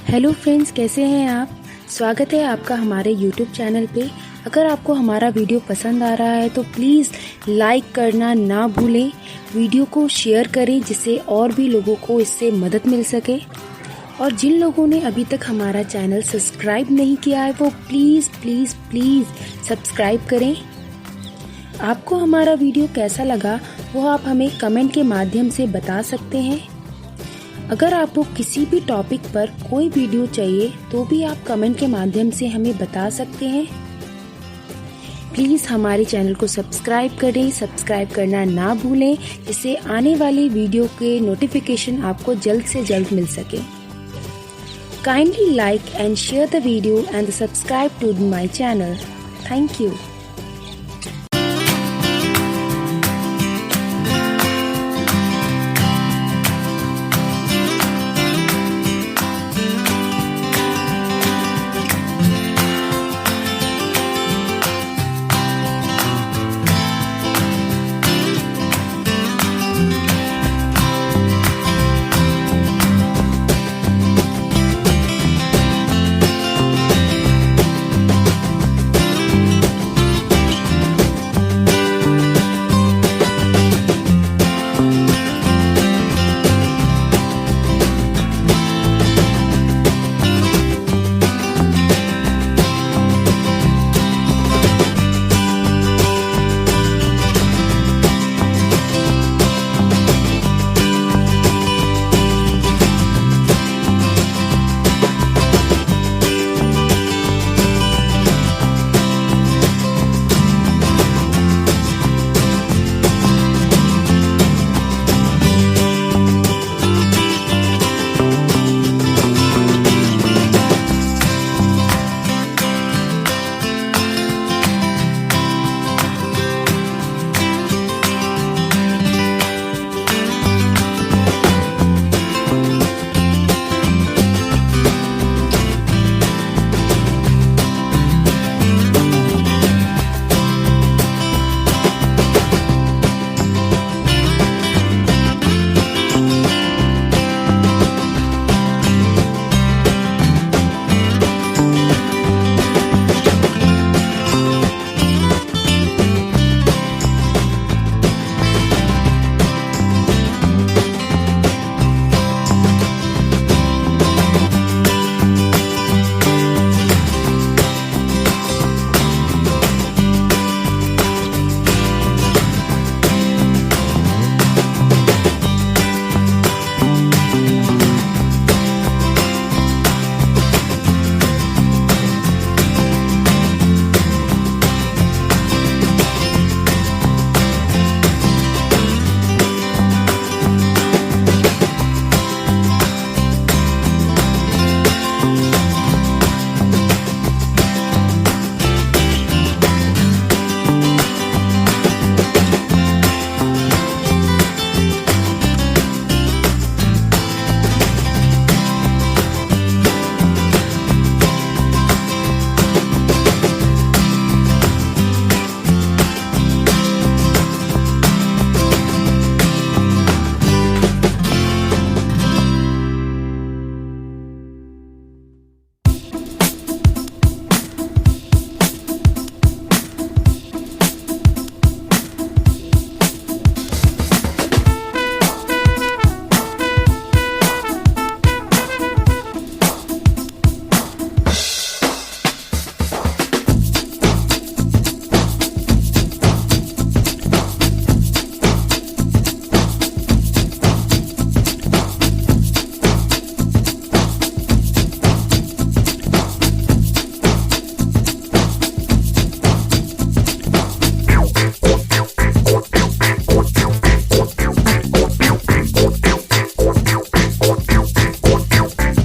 Hello friends, कैसे हैं आप। स्वागत है आपका हमारे यूट्यूब चैनल पे। अगर आपको हमारा वीडियो पसंद आ रहा है तो प्लीज़ लाइक करना ना भूलें। वीडियो को शेयर करें जिससे और भी लोगों को इससे मदद मिल सके। और जिन लोगों ने अभी तक हमारा चैनल सब्सक्राइब नहीं किया है वो प्लीज़ प्लीज़ प्लीज़ सब्सक्राइब करें। आपको हमारा वीडियो कैसा लगा वो आप हमें कमेंट के माध्यम से बता सकते हैं। अगर आपको किसी भी टॉपिक पर कोई वीडियो चाहिए तो भी आप कमेंट के माध्यम से हमें बता सकते हैं। प्लीज़ हमारे चैनल को सब्सक्राइब करें, सब्सक्राइब करना ना भूलें जिससे आने वाली वीडियो के नोटिफिकेशन आपको जल्द से जल्द मिल सके। Kindly like and share the video and subscribe to my channel. Thank you.